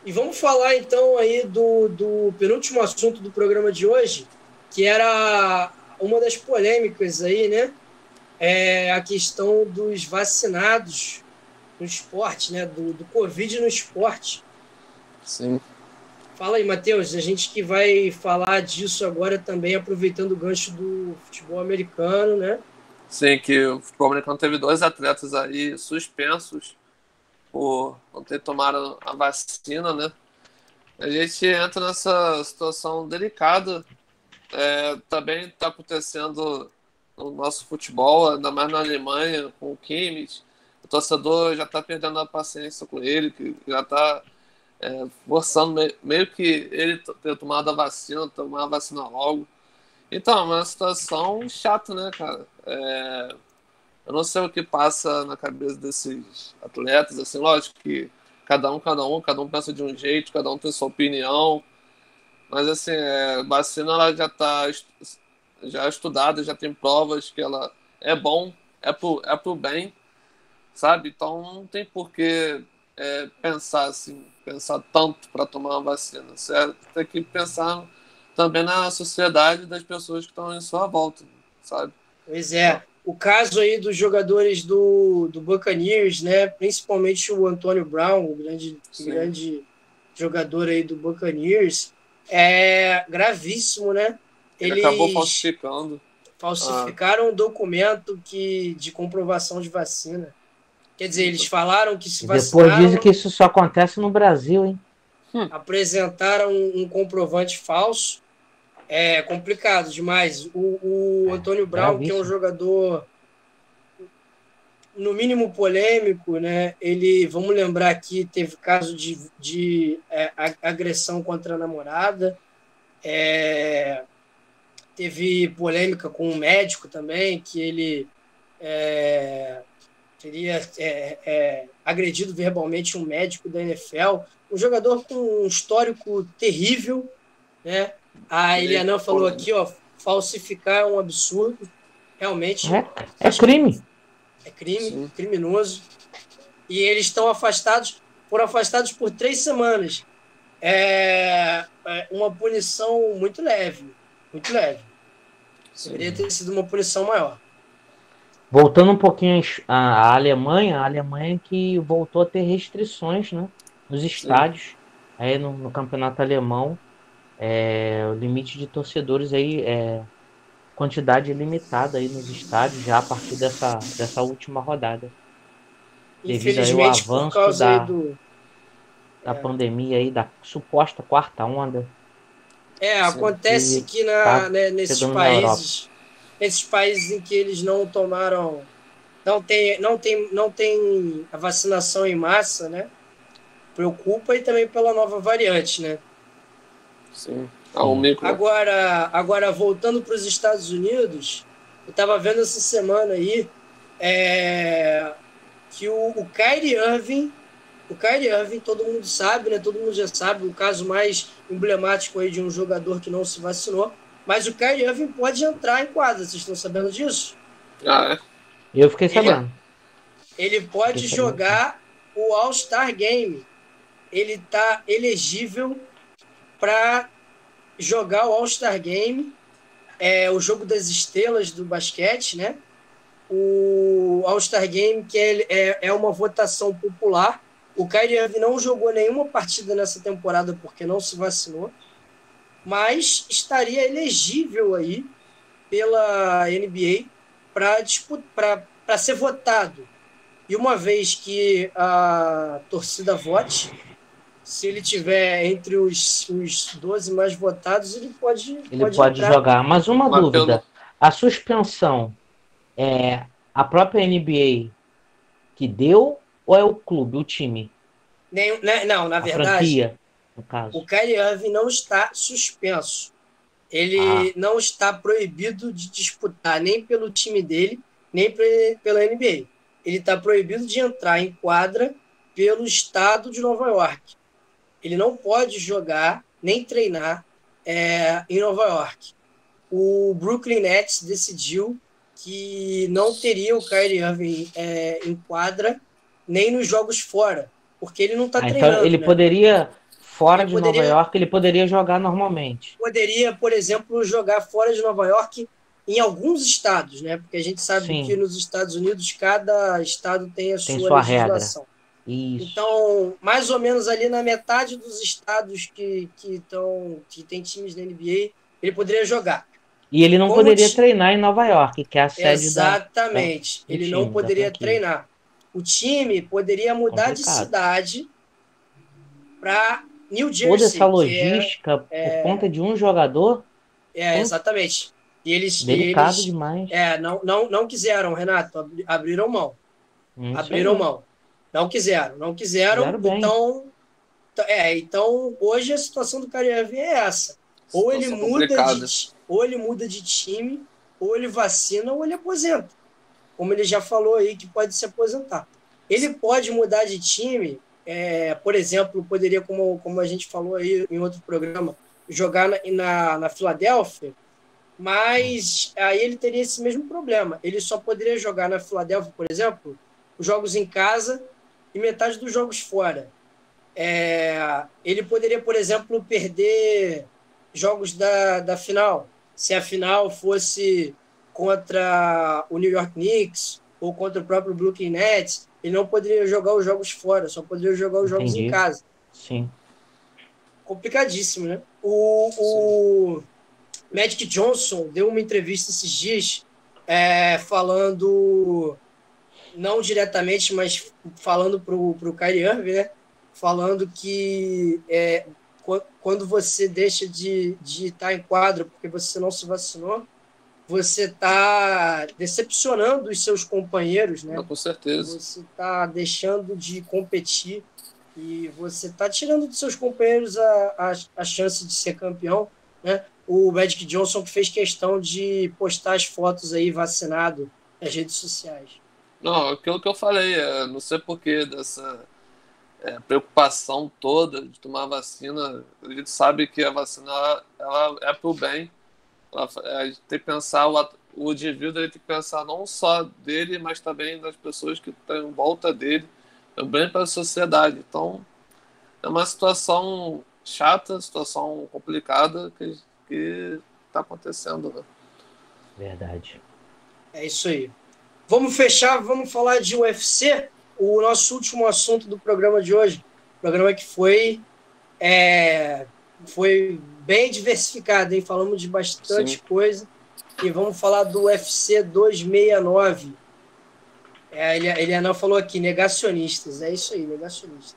E vamos falar então aí do penúltimo assunto do programa de hoje, que era uma das polêmicas aí, né? A questão dos vacinados no esporte, né? Do Covid no esporte. Sim. Fala aí, Matheus, a gente que vai falar disso agora também, aproveitando o gancho do futebol americano, né? Sim, que o futebol americano teve 2 atletas aí suspensos por não ter tomado a vacina, né? A gente entra nessa situação delicada. Também está acontecendo no nosso futebol, ainda mais na Alemanha, com o Kimmich. O torcedor já está perdendo a paciência com ele, que já está forçando meio que ele ter tomado a vacina, tomar a vacina logo. Então, é uma situação chata, né, cara? Eu não sei o que passa na cabeça desses atletas, assim, lógico que cada um pensa de um jeito, cada um tem sua opinião, mas assim, a vacina ela já é estudada, já tem provas que ela é bom, é pro bem, sabe? Então não tem por que pensar assim, pensar tanto para tomar uma vacina. Você tem que pensar também na sociedade das pessoas que estão em sua volta, sabe? Pois Então, é. O caso aí dos jogadores do Buccaneers, né? Principalmente o Antônio Brown, o sim. grande jogador aí do Buccaneers, é gravíssimo, né? Ele acabou Eles falsificando. Ah, falsificaram um documento de comprovação de vacina. Quer dizer, sim. eles falaram que se E depois dizem que vacinaram, isso só acontece no Brasil, hein? apresentaram um comprovante falso. É complicado demais. O Antônio Brown, que é um Gravíssimo. jogador no mínimo polêmico, né? Ele, vamos lembrar aqui, teve caso de agressão contra a namorada, teve polêmica com um médico também, que ele teria agredido verbalmente um médico da NFL, um jogador com um histórico terrível, né? A Eliana falou aqui, ó, falsificar é um absurdo, realmente É crime. é crime, Sim. criminoso. E eles estão foram afastados por 3 semanas. É uma punição muito leve, muito leve. Deveria ter sido uma punição maior. Voltando um pouquinho à Alemanha, a Alemanha que voltou a ter restrições, né, nos estádios, aí no campeonato alemão, o limite de torcedores aí, quantidade limitada aí nos estádios já a partir dessa última rodada, devido aí ao Infelizmente, por avanço causa aí da pandemia aí, da suposta quarta onda, acontece que que tá chegando na Europa. nesses países em que eles não tomaram, não tem a vacinação em massa, né? Preocupa, e também pela nova variante, né? Sim. O micro. Agora voltando para os Estados Unidos, eu estava vendo essa semana aí que o Kyrie Irving, todo mundo sabe, né? Todo mundo já sabe, o caso mais emblemático aí de um jogador que não se vacinou, mas o Kyrie Irving pode entrar em quadra, vocês estão sabendo disso? Eu fiquei sabendo. Ele pode jogar o All-Star Game. Ele está elegível para jogar o All-Star Game, o jogo das estrelas do basquete, né? O All-Star Game, que é uma votação popular. O Kyrie Irving não jogou nenhuma partida nessa temporada porque não se vacinou, mas estaria elegível aí pela NBA para ser votado. E uma vez que a torcida vote, se ele tiver entre os 12 mais votados, ele pode entrar. Jogar. Mas uma dúvida, a suspensão é a própria NBA que deu ou é o clube, o time? Não, na verdade, franquia, no caso. O Kyrie Irving não está suspenso. Ele não está proibido de disputar nem pelo time dele, nem pela NBA. Ele está proibido de entrar em quadra pelo estado de Nova York. Ele não pode jogar nem treinar em Nova York. O Brooklyn Nets decidiu que não teria o Kyrie Irving em quadra nem nos jogos fora, porque ele não está treinando. Então ele né? poderia fora de Nova York, ele poderia jogar normalmente. Poderia, por exemplo, jogar fora de Nova York em alguns estados, né? Porque a gente sabe Sim. que nos Estados Unidos cada estado tem a Tem sua sua legislação. Isso. Então, mais ou menos ali na metade dos estados que tem times da NBA, ele poderia jogar. E ele não Como poderia treinar em Nova York, que é a sede Exatamente. do Ele time, não da poderia franquia. treinar. O time poderia mudar de Complicado. cidade para New Jersey. Toda essa que logística por conta de um jogador, exatamente. E delicado eles demais. não quiseram, Renato, abriram mão. Isso Abriram aí. mão. Não quiseram. Fizeram bem. Então, hoje a situação do Kyrie Irving é essa. Ou ele muda de time, ou ele vacina, ou ele aposenta. Como ele já falou aí, que pode se aposentar. Ele pode mudar de time, por exemplo, poderia, como a gente falou aí em outro programa, jogar na Filadélfia, mas aí ele teria esse mesmo problema. Ele só poderia jogar na Filadélfia, por exemplo, os jogos em casa e metade dos jogos fora. Ele poderia, por exemplo, perder jogos da final. Se a final fosse contra o New York Knicks ou contra o próprio Brooklyn Nets, ele não poderia jogar os jogos fora, só poderia jogar os jogos em casa. Sim. Complicadíssimo, né? O Magic Johnson deu uma entrevista esses dias falando, não diretamente, mas falando para o Kyrie Irving, né? Falando que quando você deixa de estar em quadro porque você não se vacinou, você está decepcionando os seus companheiros, né? Não, com certeza. Você está deixando de competir e você está tirando dos seus companheiros a chance de ser campeão, né? O Magic Johnson que fez questão de postar as fotos aí vacinado nas redes sociais. Não, aquilo que eu falei, não sei porquê dessa preocupação toda de tomar vacina. A gente sabe que a vacina ela é pro bem. A gente tem que pensar, o indivíduo ele tem que pensar não só dele, mas também das pessoas que estão em volta dele, também para a sociedade. Então, é uma situação chata, situação complicada que está acontecendo, né? Verdade. É isso aí. Vamos fechar, vamos falar de UFC, o nosso último assunto do programa de hoje. Programa que foi bem diversificado, hein? Falamos de bastante coisa. E vamos falar do UFC 269. Ele não falou aqui, negacionistas. É isso aí, negacionistas.